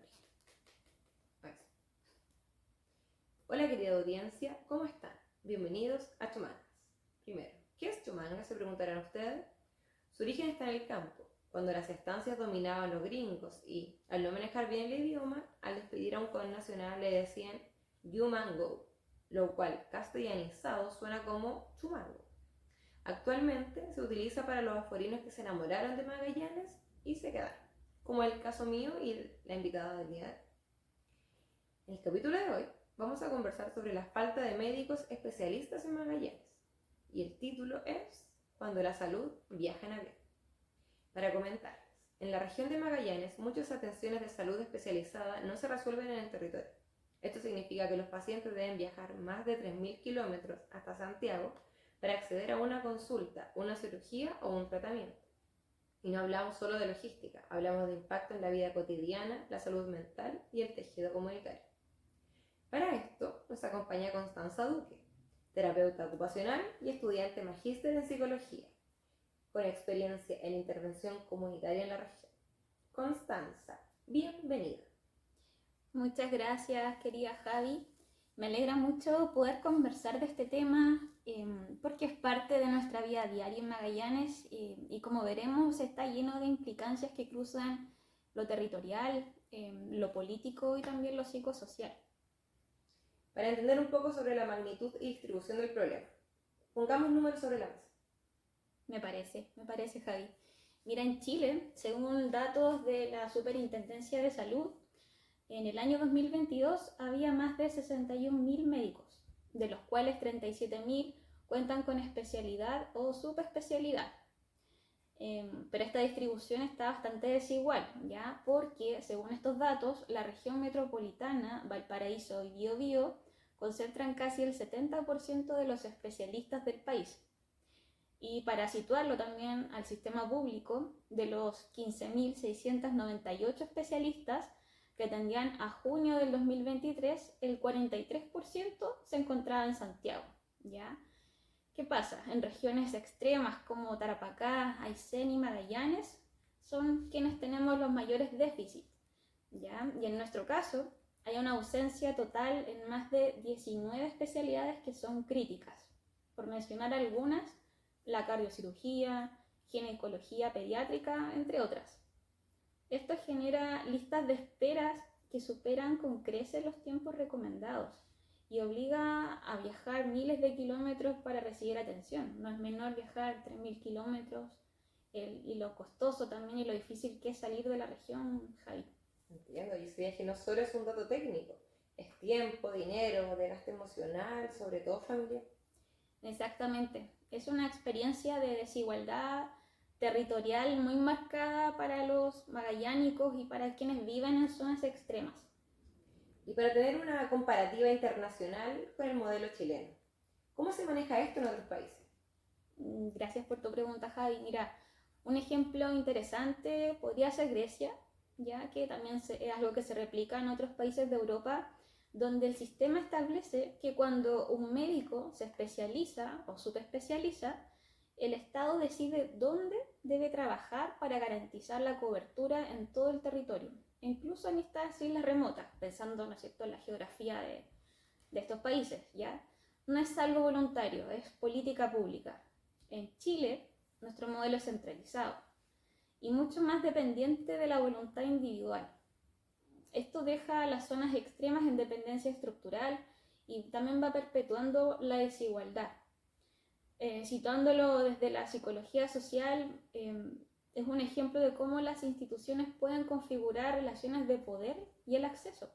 tecnológica. Eso. Hola querida audiencia, ¿cómo están? Bienvenidos a Chumangas. Primero, ¿qué es Chumangas? Se preguntarán ustedes. Su origen está en el campo, cuando las estancias dominaban los gringos y, al no manejar bien el idioma, al despedir a un connacional le decían "You man go", lo cual castellanizado suena como Chumango. Actualmente se utiliza para los aforinos que se enamoraron de Magallanes y se quedaron, como el caso mío y la invitada del día de hoy. En el capítulo de hoy vamos a conversar sobre la falta de médicos especialistas en Magallanes y el título es "Cuando la salud viaja en avión". Para comentarles, en la región de Magallanes muchas atenciones de salud especializada no se resuelven en el territorio. Esto significa que los pacientes deben viajar más de 3.000 kilómetros hasta Santiago para acceder a una consulta, una cirugía o un tratamiento. Y no hablamos solo de logística, hablamos de impacto en la vida cotidiana, la salud mental y el tejido comunitario. Para esto nos acompaña Constanza Duque, terapeuta ocupacional y estudiante magíster en psicología, con experiencia en intervención comunitaria en la región. Constanza, bienvenida. Muchas gracias, querida Javi. Me alegra mucho poder conversar de este tema porque es parte de nuestra vida diaria en Magallanes y como veremos está lleno de implicancias que cruzan lo territorial, lo político y también lo psicosocial. Para entender un poco sobre la magnitud y distribución del problema, pongamos números sobre la mesa. Me parece, Javi. Mira, en Chile, según datos de la Superintendencia de Salud, en el año 2022 había más de 61.000 médicos, de los cuales 37.000 cuentan con especialidad o subespecialidad. Pero esta distribución está bastante desigual, ¿ya? Porque según estos datos, la región metropolitana, Valparaíso y Biobío concentran casi el 70% de los especialistas del país. Y para situarlo también al sistema público, de los 15.698 especialistas que atendían a junio del 2023, el 43% se encontraba en Santiago, ¿ya? ¿Qué pasa? En regiones extremas como Tarapacá, Aysén y Magallanes son quienes tenemos los mayores déficits, ¿ya? Y en nuestro caso hay una ausencia total en más de 19 especialidades que son críticas. Por mencionar algunas, la cardiocirugía, ginecología pediátrica, entre otras. Esto genera listas de esperas que superan con creces los tiempos recomendados y obliga a viajar miles de kilómetros para recibir atención. No es menor viajar 3.000 kilómetros y lo costoso también y lo difícil que es salir de la región, Javi. Entiendo, y ese viaje no solo es un dato técnico, es tiempo, dinero, desgaste emocional, sobre todo familiar. Exactamente, es una experiencia de desigualdad territorial muy marcada para los magallánicos y para quienes viven en zonas extremas. Y para tener una comparativa internacional con el modelo chileno, ¿cómo se maneja esto en otros países? Gracias por tu pregunta, Javi. Mira, un ejemplo interesante podría ser Grecia, ya que también es algo que se replica en otros países de Europa, donde el sistema establece que cuando un médico se especializa o subespecializa, el Estado decide dónde debe trabajar para garantizar la cobertura en todo el territorio, incluso en estas islas remotas, pensando, ¿no es cierto?, en la geografía de estos países, ¿ya? No es algo voluntario, es política pública. En Chile, nuestro modelo es centralizado y mucho más dependiente de la voluntad individual. Esto deja a las zonas extremas en dependencia estructural y también va perpetuando la desigualdad. Situándolo desde la psicología social, es un ejemplo de cómo las instituciones pueden configurar relaciones de poder y el acceso.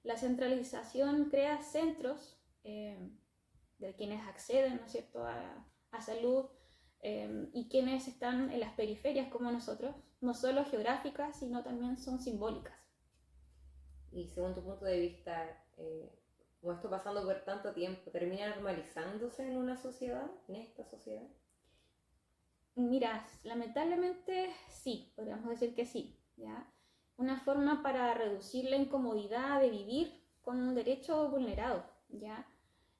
La centralización crea centros de quienes acceden, ¿no es cierto?, a salud y quienes están en las periferias como nosotros, no solo geográficas, sino también son simbólicas. Y según tu punto de vista, como esto pasando por tanto tiempo, ¿termina normalizándose en una sociedad, en esta sociedad? Mira, lamentablemente sí, podríamos decir que sí, ¿ya? Una forma para reducir la incomodidad de vivir con un derecho vulnerado, ¿ya?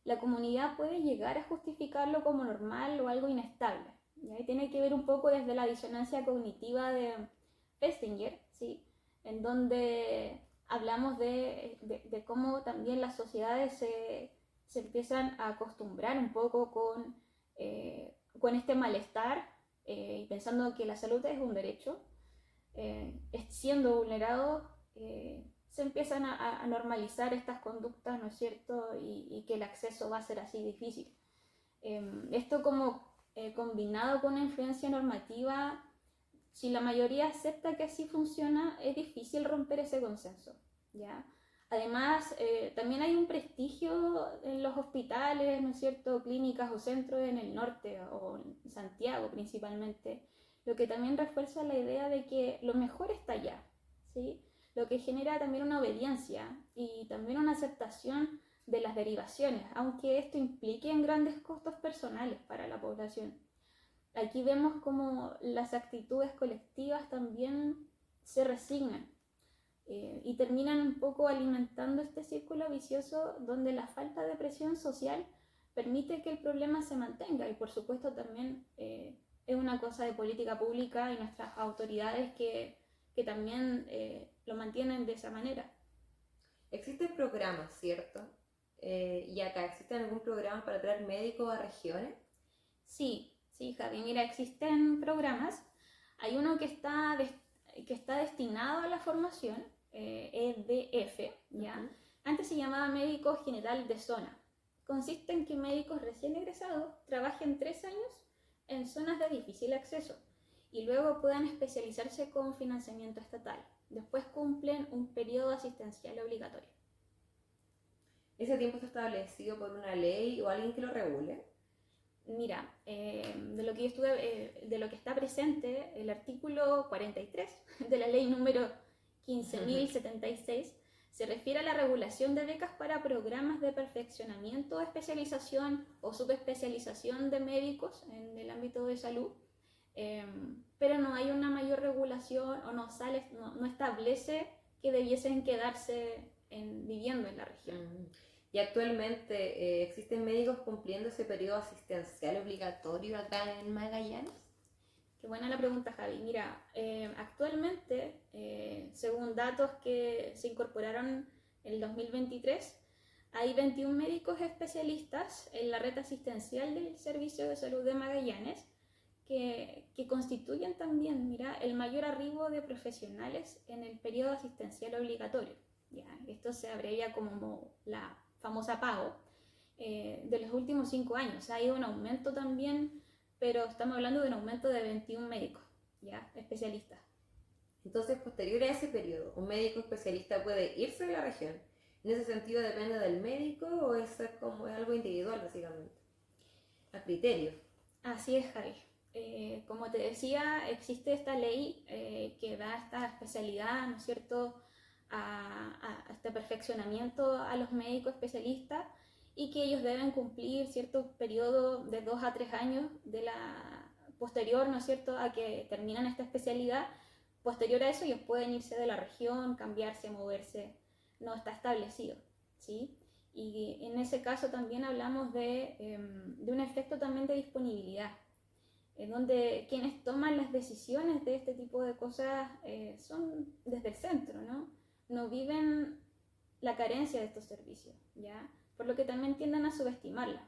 La comunidad puede llegar a justificarlo como normal o algo inestable, ¿ya? Y tiene que ver un poco desde la disonancia cognitiva de Festinger, ¿sí? En donde hablamos de cómo también las sociedades se empiezan a acostumbrar un poco con este malestar, y pensando que la salud es un derecho, siendo vulnerado, se empiezan a normalizar estas conductas, ¿no es cierto? Y que el acceso va a ser así difícil. Esto como combinado con una influencia normativa, si la mayoría acepta que así funciona, es difícil romper ese consenso, ¿ya? Además, también hay un prestigio en los hospitales, ¿no es cierto?, clínicas o centros en el norte o en Santiago principalmente, lo que también refuerza la idea de que lo mejor está allá, ¿sí? Lo que genera también una obediencia y también una aceptación de las derivaciones, aunque esto implique en grandes costos personales para la población. Aquí vemos cómo las actitudes colectivas también se resignan, y terminan un poco alimentando este círculo vicioso donde la falta de presión social permite que el problema se mantenga, y por supuesto también es una cosa de política pública y nuestras autoridades que también lo mantienen de esa manera. Existen programas, ¿cierto? ¿Y acá existe algún programa para traer médicos a regiones? Sí, Javi, mira, existen programas. Hay uno que está destinado a la formación, EDF, ¿ya? Uh-huh. Antes se llamaba Médico General de Zona. Consiste en que médicos recién egresados trabajen 3 años en zonas de difícil acceso y luego puedan especializarse con financiamiento estatal. Después cumplen un periodo asistencial obligatorio. ¿Ese tiempo está establecido por una ley o alguien que lo regule? Mira, de lo que yo estuve, de lo que está presente, el artículo 43 de la ley número 15.076 se refiere a la regulación de becas para programas de perfeccionamiento, especialización o subespecialización de médicos en el ámbito de salud, pero no hay una mayor regulación o no establece que debiesen quedarse viviendo en la región. ¿Y actualmente existen médicos cumpliendo ese periodo asistencial obligatorio acá en Magallanes? Qué buena la pregunta, Javi. Mira, actualmente, según datos que se incorporaron en el 2023, hay 21 médicos especialistas en la red asistencial del Servicio de Salud de Magallanes que constituyen también, mira, el mayor arribo de profesionales en el periodo asistencial obligatorio. ¿Ya? Esto se abrevia como la famosa PAO, de los últimos 5 años. Ha ido un aumento también, pero estamos hablando de un aumento de 21 médicos, ¿ya? Especialistas. Entonces, posterior a ese periodo, ¿un médico especialista puede irse de la región? ¿En ese sentido depende del médico o es algo individual, básicamente? A criterio. Así es, Javi. Como te decía, existe esta ley que da esta especialidad, ¿no es cierto?, a este perfeccionamiento a los médicos especialistas, y que ellos deben cumplir cierto periodo de 2 a 3 años de la posterior, ¿no es cierto?, a que terminan esta especialidad. Posterior a eso ellos pueden irse de la región, cambiarse, moverse, no está establecido, ¿sí? Y en ese caso también hablamos de un efecto también de disponibilidad, en donde quienes toman las decisiones de este tipo de cosas son desde el centro, ¿no? No viven la carencia de estos servicios, ¿ya? Por lo que también tienden a subestimarla.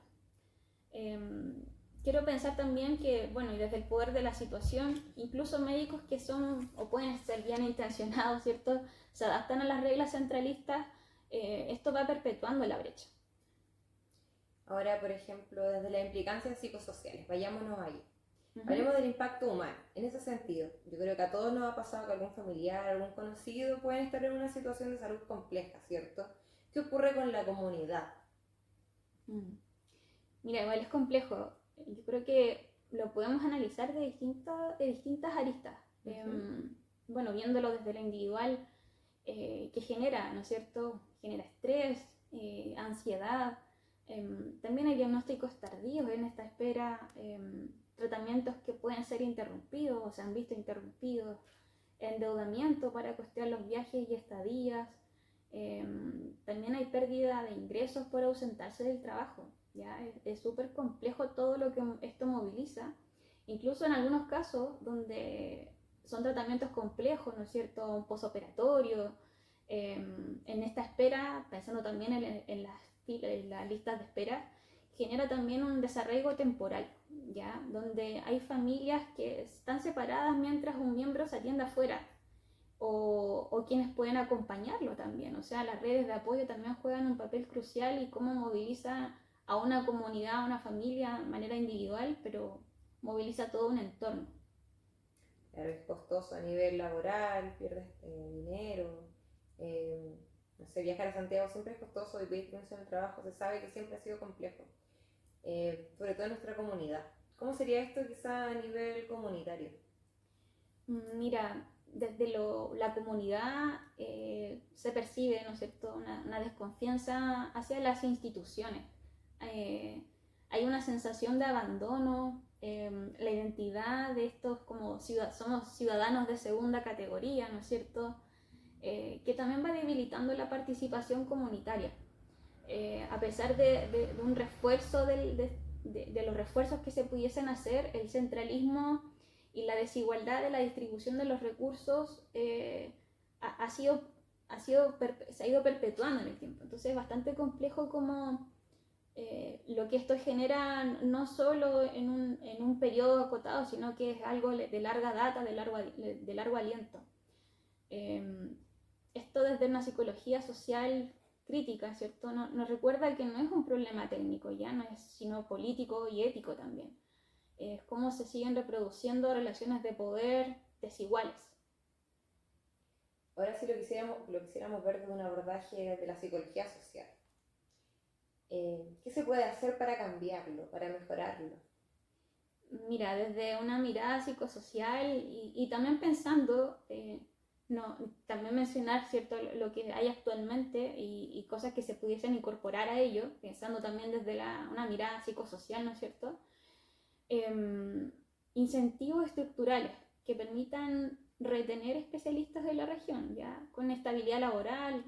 Quiero pensar también que, bueno, y desde el poder de la situación, incluso médicos que son o pueden ser bien intencionados, ¿cierto?, se adaptan a las reglas centralistas, esto va perpetuando la brecha. Ahora, por ejemplo, desde las implicancias psicosociales, vayámonos ahí. Hablemos del impacto humano. En ese sentido, yo creo que a todos nos ha pasado que algún familiar, algún conocido pueden estar en una situación de salud compleja, ¿cierto? ¿Qué ocurre con la comunidad? Mira, igual es complejo. Yo creo que lo podemos analizar de distintas aristas. Bueno, viéndolo desde lo individual, que genera, ¿no es cierto? Genera estrés, ansiedad. También hay diagnósticos tardíos en esta espera, tratamientos que pueden ser interrumpidos o se han visto interrumpidos, endeudamiento para costear los viajes y estadías. También hay pérdida de ingresos por ausentarse del trabajo, ¿ya? Es súper complejo todo lo que esto moviliza, incluso en algunos casos donde son tratamientos complejos, ¿no es cierto?, un posoperatorio, En esta espera, pensando también en las listas de espera, genera también un desarraigo temporal, ¿ya? Donde hay familias que están separadas mientras un miembro se atiende afuera, o quienes pueden acompañarlo también. O sea, las redes de apoyo también juegan un papel crucial y cómo moviliza a una comunidad, a una familia de manera individual, pero moviliza todo un entorno. Claro, es costoso a nivel laboral, pierdes dinero. No sé, viajar a Santiago siempre es costoso y pedir permiso en el trabajo se sabe que siempre ha sido complejo, sobre todo en nuestra comunidad. ¿Cómo sería esto quizá a nivel comunitario? Mira, desde la comunidad se percibe, ¿no es cierto?, una desconfianza hacia las instituciones. Eh, Hay una sensación de abandono, la identidad de estos como somos ciudadanos de segunda categoría, ¿no es cierto?, que también va debilitando la participación comunitaria. A pesar de un refuerzo de los refuerzos que se pudiesen hacer, el centralismo y la desigualdad de la distribución de los recursos se ha ido perpetuando en el tiempo. Entonces es bastante complejo como lo que esto genera no solo en un periodo acotado, sino que es algo de larga data, de largo aliento. Esto desde una psicología social crítica, ¿cierto? Nos recuerda que no es un problema técnico, ya no es sino político y ético también. Es cómo se siguen reproduciendo relaciones de poder desiguales. Ahora sí lo quisiéramos ver desde un abordaje de la psicología social. ¿Qué se puede hacer para cambiarlo, para mejorarlo? Mira, desde una mirada psicosocial y también pensando, también mencionar, ¿cierto?, lo que hay actualmente y cosas que se pudiesen incorporar a ello, pensando también desde una mirada psicosocial, ¿no es cierto? Incentivos estructurales que permitan retener especialistas de la región, ¿ya? Con estabilidad laboral,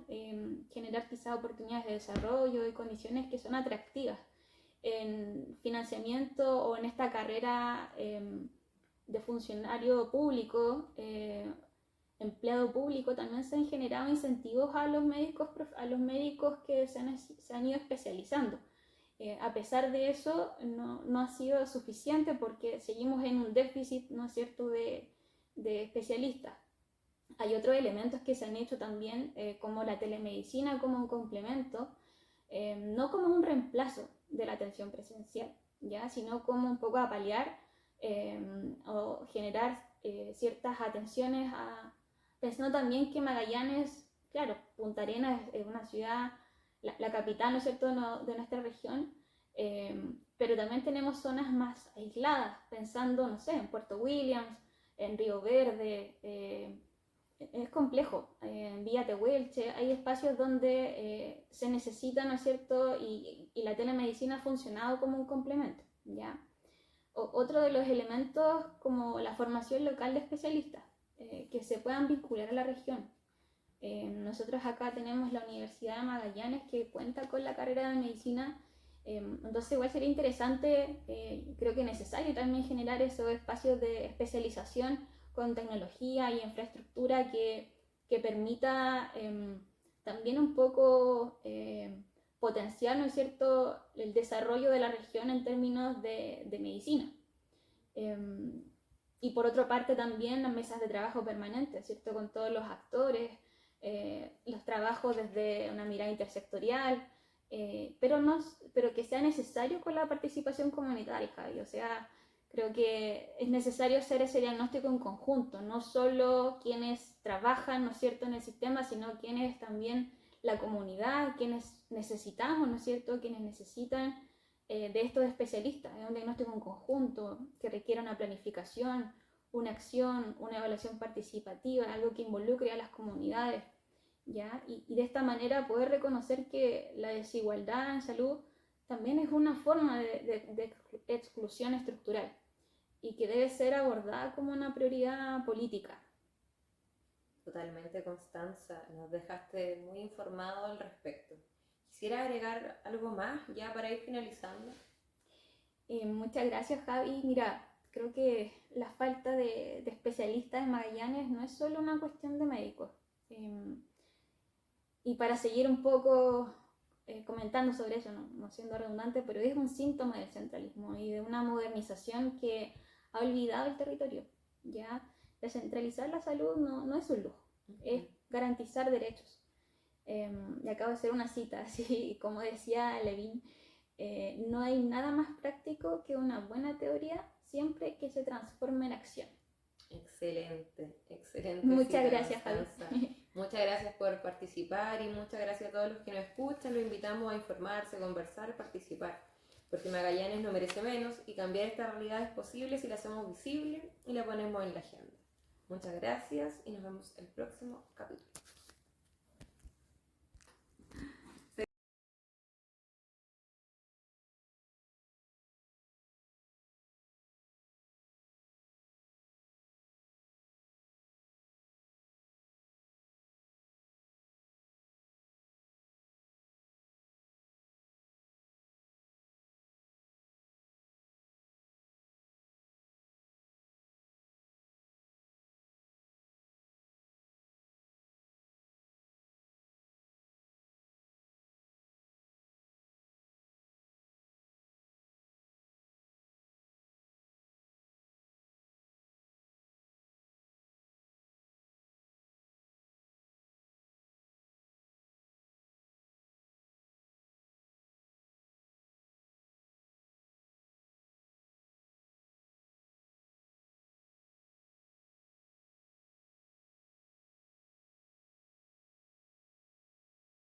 generar quizás oportunidades de desarrollo y condiciones que son atractivas en financiamiento o en esta carrera de funcionario público, empleado público. También se han generado incentivos a los médicos que se han ido especializando. A pesar de eso, no ha sido suficiente porque seguimos en un déficit, ¿no es cierto?, de especialistas. Hay otros elementos que se han hecho también, como la telemedicina como un complemento, no como un reemplazo de la atención presencial, ¿ya?, sino como un poco a paliar o generar ciertas atenciones pensando también que Magallanes, claro, Punta Arenas es una ciudad, la capital, ¿no es cierto?, de nuestra región, pero también tenemos zonas más aisladas, pensando, no sé, en Puerto Williams, en Río Verde, es complejo, en Villa Tehuelche, hay espacios donde se necesita, ¿no es cierto?, y la telemedicina ha funcionado como un complemento, ¿ya? Otro de los elementos como la formación local de especialistas, que se puedan vincular a la región. Nosotros acá tenemos la Universidad de Magallanes que cuenta con la carrera de medicina, entonces igual sería interesante, creo que necesario también generar esos espacios de especialización con tecnología y infraestructura que permita también un poco potenciar, ¿no es cierto?, el desarrollo de la región en términos de medicina. Y por otra parte también las mesas de trabajo permanentes, ¿cierto?, con todos los actores, los trabajos desde una mirada intersectorial, pero que sea necesario con la participación comunitaria, Javi. O sea, creo que es necesario hacer ese diagnóstico en conjunto, no solo quienes trabajan, ¿no es cierto?, en el sistema, sino quienes también, la comunidad, quienes necesitamos, ¿no es cierto?, quienes necesitan de estos especialistas. Es un diagnóstico en conjunto que requiere una planificación, una acción, una evaluación participativa, algo que involucre a las comunidades, ¿ya? Y de esta manera poder reconocer que la desigualdad en salud también es una forma de exclusión estructural y que debe ser abordada como una prioridad política. Totalmente, Constanza, nos dejaste muy informado al respecto. ¿Quisiera agregar algo más ya para ir finalizando? Muchas gracias, Javi. Mira, creo que la falta de especialistas en Magallanes no es solo una cuestión de médicos. Y para seguir un poco comentando sobre eso, no siendo redundante, pero es un síntoma del centralismo y de una modernización que ha olvidado el territorio. ¿Ya? Descentralizar la salud no es un lujo, es garantizar derechos. Y acabo de hacer una cita, así como decía Levin, no hay nada más práctico que una buena teoría siempre que se transforme en acción. Excelente, excelente. Muchas gracias, Javi. Muchas gracias por participar y muchas gracias a todos los que nos escuchan. Los invitamos a informarse, conversar, participar, porque Magallanes no merece menos y cambiar esta realidad es posible si la hacemos visible y la ponemos en la agenda. Muchas gracias y nos vemos el próximo capítulo.